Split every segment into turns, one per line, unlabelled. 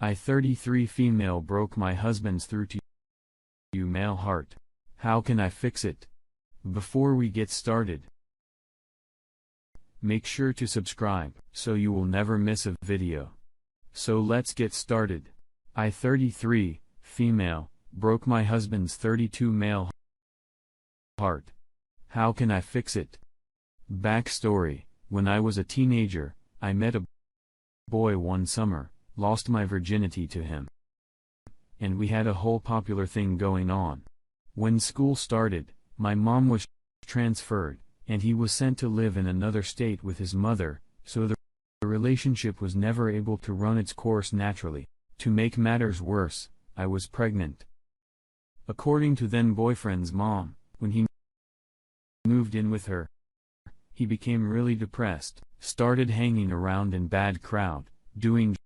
I 33 female broke my husband's through to you male heart. How can I fix it? Before we get started, make sure to subscribe so you will never miss a video. So let's get started. I 33 female broke my husband's 32 male heart. How can I fix it? Backstory: when I was a teenager, I met a boy one summer, lost my virginity to him, and we had a whole popular thing going on. When school started, my mom was transferred, and he was sent to live in another state with his mother, so the relationship was never able to run its course naturally. To make matters worse, I was pregnant. According to then boyfriend's mom, when he moved in with her, he became really depressed, started hanging around in bad crowd, doing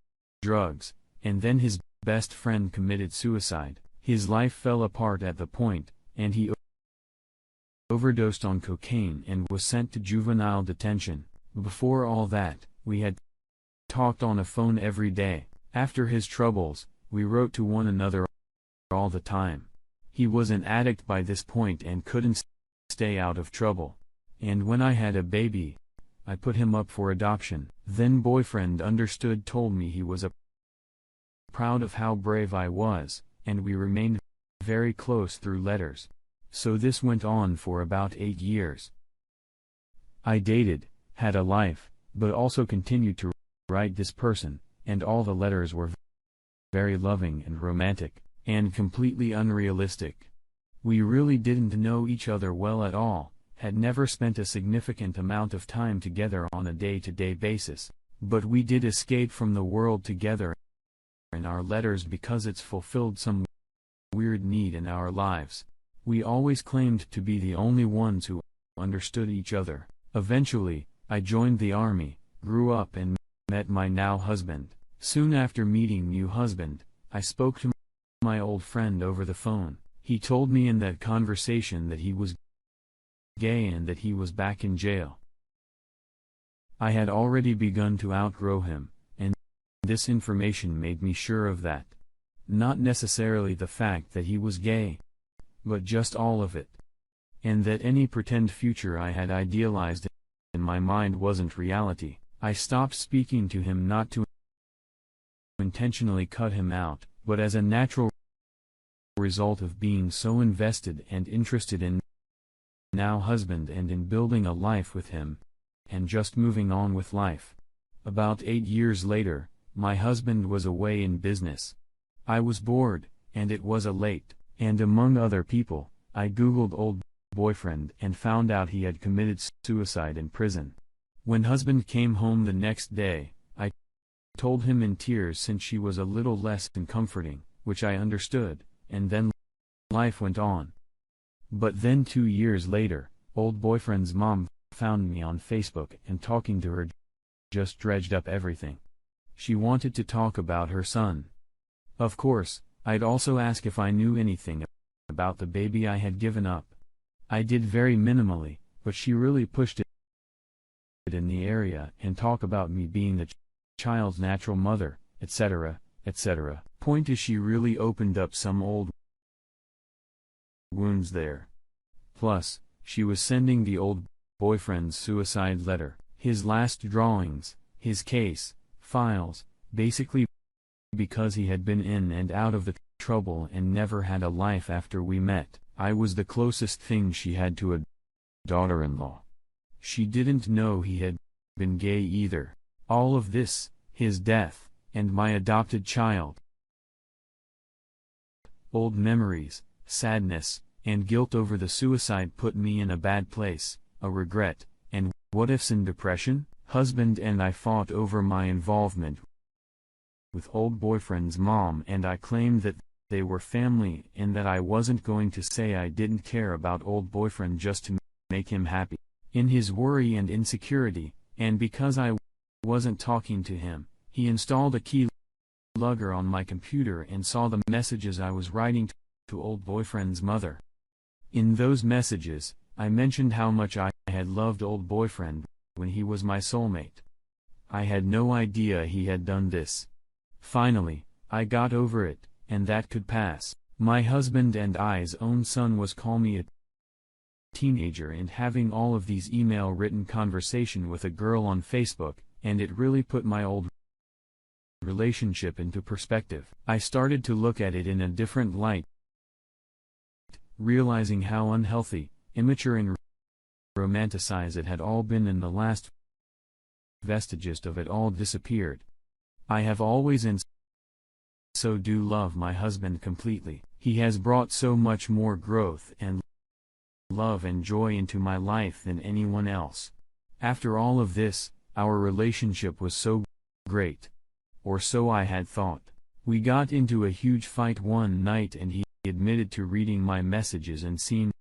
drugs, and then his best friend committed suicide. His life fell apart at the point, and he overdosed on cocaine and was sent to juvenile detention. Before all that, we had talked on a phone every day. After his troubles, we wrote to one another all the time. He was an addict by this point and couldn't stay out of trouble. And when I had a baby, I put him up for adoption. Then boyfriend understood, told me he was proud of how brave I was, and we remained very close through letters. So this went on for about 8 years. I dated, had a life, but also continued to write this person, and all the letters were very loving and romantic, and completely unrealistic. We really didn't know each other well at all, had never spent a significant amount of time together on a day-to-day basis, but we did escape from the world together in our letters because it's fulfilled some weird need in our lives. We always claimed to be the only ones who understood each other. Eventually, I joined the army, grew up and met my now husband. Soon after meeting new husband, I spoke to my old friend over the phone. He told me in that conversation that he was gay and that he was back in jail. I had already begun to outgrow him, and this information made me sure of that. Not necessarily the fact that he was gay, but just all of it. And that any pretend future I had idealized in my mind wasn't reality. I stopped speaking to him not to intentionally cut him out, but as a natural result of being so invested and interested in now husband and in building a life with him, and just moving on with life. About 8 years later, my husband was away in business. I was bored, and it was late, and among other people, I googled old boyfriend and found out he had committed suicide in prison. When husband came home the next day, I told him in tears since she was a little less than comforting, which I understood, and then life went on. But then 2 years later, old boyfriend's mom found me on Facebook, and talking to her just dredged up everything. She wanted to talk about her son. Of course, I'd also ask if I knew anything about the baby I had given up. I did very minimally, but she really pushed it in the area and talk about me being the child's natural mother, etc., etc. Point is, she really opened up some old wounds there. Plus, she was sending the old boyfriend's suicide letter, his last drawings, his case files, basically because he had been in and out of the trouble and never had a life after we met. I was the closest thing she had to a daughter-in-law. She didn't know he had been gay either. All of this, his death, and my adopted child, old memories, sadness, and guilt over the suicide put me in a bad place, a regret, and what-ifs and depression. Husband and I fought over my involvement with old boyfriend's mom, and I claimed that they were family and that I wasn't going to say I didn't care about old boyfriend just to make him happy. In his worry and insecurity, and because I wasn't talking to him, he installed a keylogger on my computer and saw the messages I was writing to old boyfriend's mother. In those messages, I mentioned how much I had loved old boyfriend when he was my soulmate. I had no idea he had done this. Finally, I got over it, and that could pass. My husband and I's own son was call me a teenager and having all of these email written conversation with a girl on Facebook, and it really put my old relationship into perspective. I started to look at it in a different light, realizing how unhealthy, immature and romanticized it had all been, and the last vestiges of it all disappeared. I have always and so do love my husband completely. He has brought so much more growth and love and joy into my life than anyone else. After all of this, our relationship was so great. Or so I had thought. We got into a huge fight one night and he admitted to reading my messages and seeing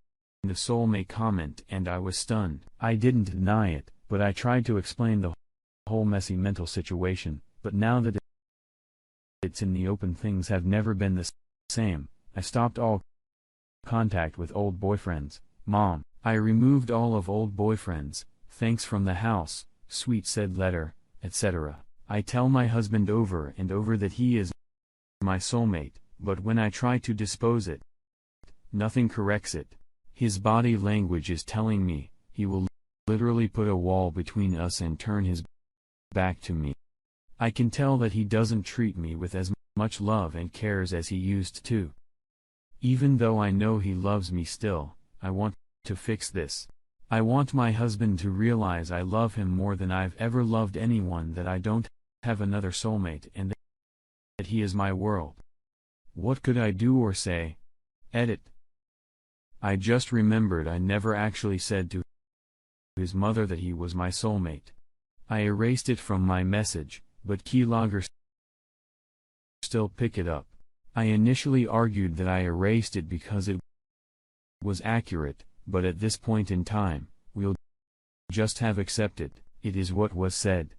the soulmate comment, and I was stunned. I didn't deny it, but I tried to explain the whole messy mental situation, but now that it's in the open, things have never been the same. I stopped all contact with old boyfriends. Mom, I removed all of old boyfriends, thanks from the house, sweet said letter, etc. I tell my husband over and over that he is my soulmate, but when I try to dispose it, nothing corrects it. His body language is telling me he will literally put a wall between us and turn his back to me. I can tell that he doesn't treat me with as much love and cares as he used to. Even though I know he loves me still, I want to fix this. I want my husband to realize I love him more than I've ever loved anyone, that I don't have another soulmate, and that he is my world. What could I do or say? Edit. I just remembered I never actually said to his mother that he was my soulmate. I erased it from my message, but keyloggers still pick it up. I initially argued that I erased it because it was accurate, but at this point in time, we'll just have accepted it is what was said.